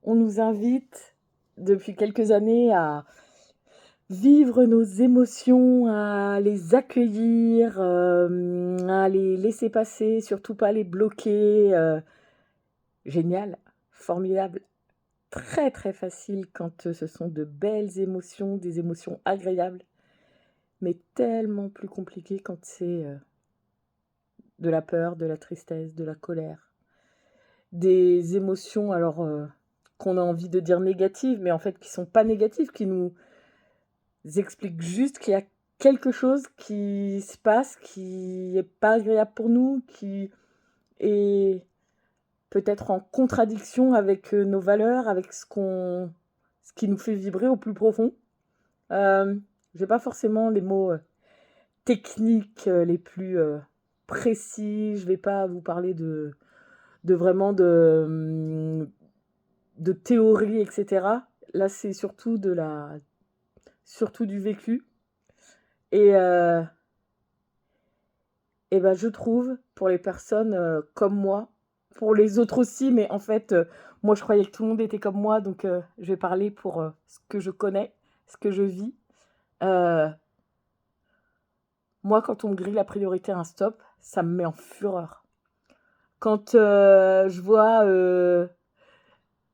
on nous invite depuis quelques années à vivre nos émotions, à les accueillir, à les laisser passer, surtout pas les bloquer. Génial, formidable, très très facile quand ce sont de belles émotions, des émotions agréables, mais tellement plus compliqué quand c'est de la peur, de la tristesse, de la colère. Des émotions alors qu'on a envie de dire négatives, mais en fait qui sont pas négatives, qui nous expliquent juste qu'il y a quelque chose qui se passe, qui est pas agréable pour nous, qui est peut-être en contradiction avec nos valeurs, avec ce qui nous fait vibrer au plus profond. J'ai pas forcément les mots techniques les plus précis. Je vais pas vous parler de vraiment de théorie, etc. Là, c'est surtout du vécu. Et, euh, et ben, je trouve, pour les personnes comme moi, pour les autres aussi, mais en fait, moi, je croyais que tout le monde était comme moi, donc je vais parler pour ce que je connais, ce que je vis. Euh, Moi, quand on me grille la priorité à un stop, ça me met en fureur. Quand je vois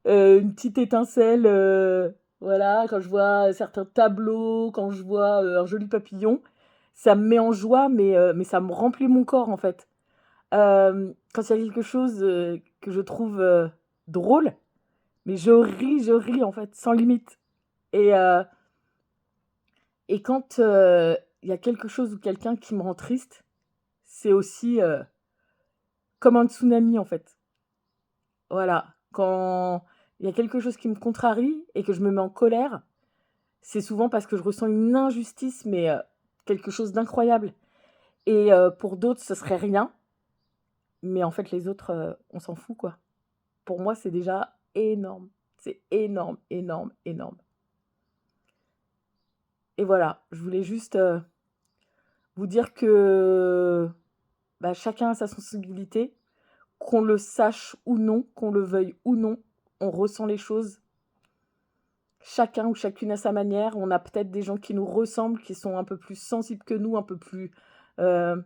une petite étincelle, voilà, quand je vois certains tableaux, quand je vois un joli papillon, ça me met en joie, mais ça me remplit mon corps en fait. Quand il y a quelque chose que je trouve drôle, mais je ris en fait, sans limite. Et, euh, et quand il y a quelque chose ou quelqu'un qui me rend triste, c'est aussi comme un tsunami en fait. Voilà, quand il y a quelque chose qui me contrarie et que je me mets en colère, c'est souvent parce que je ressens une injustice, mais quelque chose d'incroyable. Et pour d'autres, ce serait rien, mais en fait, les autres, on s'en fout, quoi. Pour moi, c'est déjà énorme. C'est énorme, énorme, énorme. Et voilà, je voulais juste vous dire que bah, chacun a sa sensibilité, qu'on le sache ou non, qu'on le veuille ou non, on ressent les choses chacun ou chacune à sa manière. On a peut-être des gens qui nous ressemblent, qui sont un peu plus sensibles que nous, un peu plus, euh,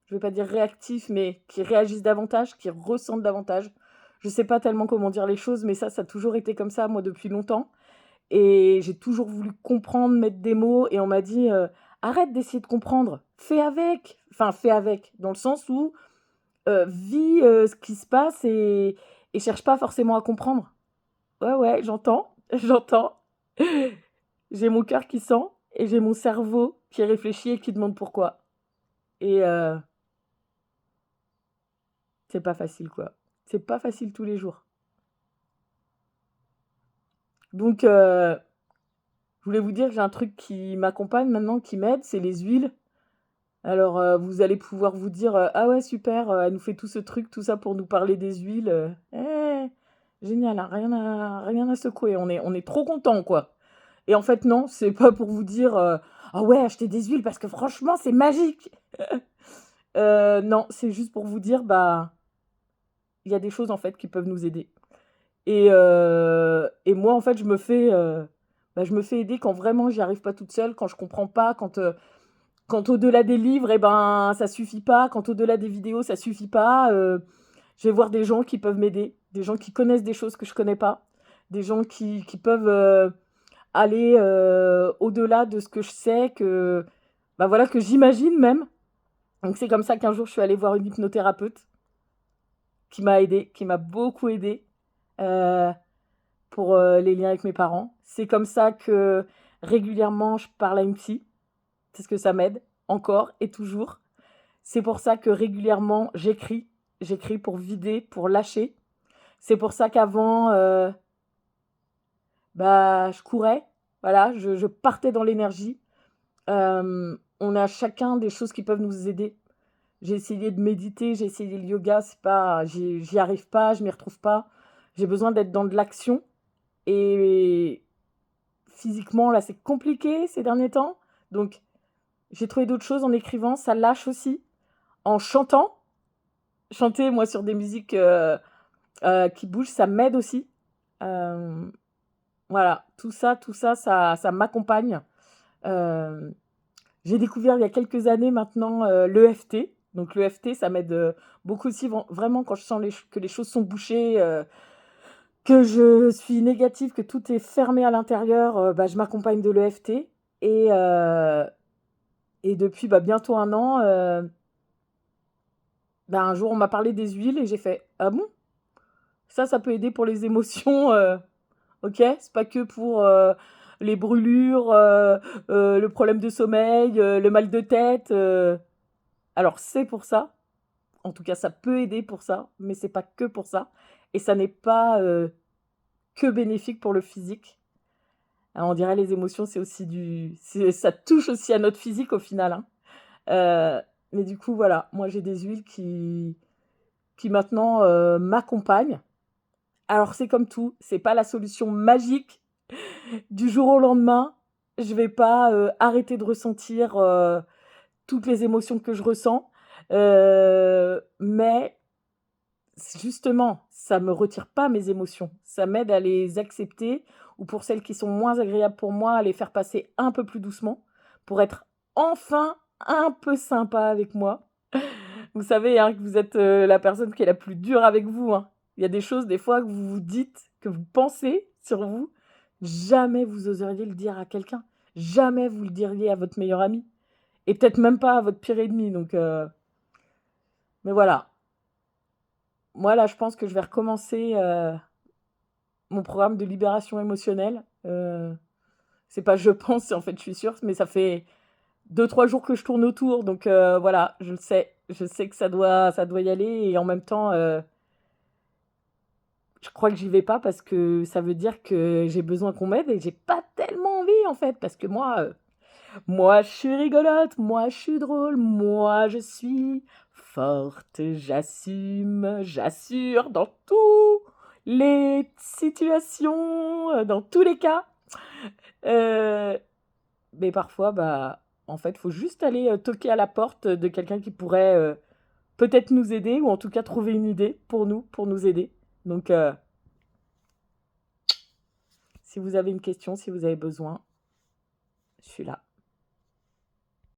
je ne vais pas dire réactifs, mais qui réagissent davantage, qui ressentent davantage. Je ne sais pas tellement comment dire les choses, mais ça a toujours été comme ça, moi, depuis longtemps. Et j'ai toujours voulu comprendre, mettre des mots, et on m'a dit, arrête d'essayer de comprendre, fais avec. Enfin, fais avec, dans le sens où vis ce qui se passe et cherche pas forcément à comprendre. Ouais, ouais, j'entends, j'entends. J'ai mon cœur qui sent et j'ai mon cerveau qui réfléchit et qui demande pourquoi. Et c'est pas facile, quoi. C'est pas facile tous les jours. Donc, je voulais vous dire que j'ai un truc qui m'accompagne maintenant, qui m'aide, c'est les huiles. Alors, vous allez pouvoir vous dire, ah ouais, super, elle nous fait tout ce truc, tout ça pour nous parler des huiles. Génial, hein, rien à secouer. On est trop contents, quoi. Et en fait, non, c'est pas pour vous dire, ah ouais, achetez des huiles parce que franchement, c'est magique. Non, c'est juste pour vous dire, bah, il y a des choses en fait qui peuvent nous aider. Et moi, en fait, je me fais aider quand vraiment j'y arrive pas toute seule, quand je comprends pas, quand au-delà des livres, eh ben, ça suffit pas, quand au-delà des vidéos, ça suffit pas. Je vais voir des gens qui peuvent m'aider, des gens qui connaissent des choses que je connais pas, des gens qui peuvent aller au-delà de ce que je sais, bah voilà, que j'imagine même. Donc c'est comme ça qu'un jour je suis allée voir une hypnothérapeute qui m'a aidée, qui m'a beaucoup aidée euh, pour les liens avec mes parents. C'est comme ça que régulièrement je parle à une psy, parce que ça m'aide encore et toujours. C'est pour ça que régulièrement j'écris pour vider, pour lâcher. C'est pour ça qu'avant, bah, je courais, voilà, je partais dans l'énergie. On a chacun des choses qui peuvent nous aider. J'ai essayé de méditer, j'ai essayé le yoga, c'est pas, j'y arrive pas, je m'y retrouve pas. J'ai besoin d'être dans de l'action. Et physiquement, là, c'est compliqué ces derniers temps. Donc, j'ai trouvé d'autres choses en écrivant, ça lâche aussi. En chantant, chanter, moi, sur des musiques qui bougent, ça m'aide aussi. Voilà, ça m'accompagne. Hem, j'ai découvert il y a quelques années maintenant, l'EFT. Donc l'EFT, ça m'aide, beaucoup aussi vraiment quand je sens que les choses sont bouchées, que je suis négative, que tout est fermé à l'intérieur, bah, je m'accompagne de l'EFT et heu et depuis, bah, bientôt 1 an, bah, un jour on m'a parlé des huiles et j'ai fait: «Ah bon? Ça peut aider pour les émotions, OK? C'est pas que pour, les brûlures, le problème de sommeil, le mal de tête, alors c'est pour ça, en tout cas ça peut aider pour ça, mais c'est pas que pour ça et ça n'est pas, que bénéfique pour le physique. Ah, on dirait les émotions, c'est aussi ça touche aussi à notre physique au final, hein. Heu, mais du coup, voilà, moi j'ai des huiles qui maintenant, m'accompagnent. Alors c'est comme tout, c'est pas la solution magique du jour au lendemain. Je vais pas, arrêter de ressentir, toutes les émotions que je ressens, mais justement, ça me retire pas mes émotions. Ça m'aide à les accepter ou pour celles qui sont moins agréables pour moi, à les faire passer un peu plus doucement, pour être enfin un peu sympa avec moi. Vous savez, hein, que vous êtes, la personne qui est la plus dure avec vous, hein. Il y a des choses, des fois, que vous vous dites, que vous pensez sur vous, jamais vous oseriez le dire à quelqu'un. Jamais vous le diriez à votre meilleur ami et peut-être même pas à votre pire ennemi donc mais voilà. Moi, là, je pense que je vais recommencer, mon programme de libération émotionnelle. C'est pas je pense, en fait, je suis sûre, mais ça fait 2 3 jours que je tourne autour donc voilà, je le sais. Je sais que ça doit y aller et en même temps, je crois que j'y vais pas parce que ça veut dire que j'ai besoin qu'on m'aide et j'ai pas tellement envie, en fait, parce que moi je suis rigolote, moi je suis drôle, moi je suis forte, j'assume, j'assure dans tous les situations, dans tous les cas. Heu, mais parfois, bah, en fait, faut juste aller, toquer à la porte de quelqu'un qui pourrait, peut-être nous aider ou en tout cas trouver une idée pour nous aider. Donc si vous avez une question, si vous avez besoin, je suis là.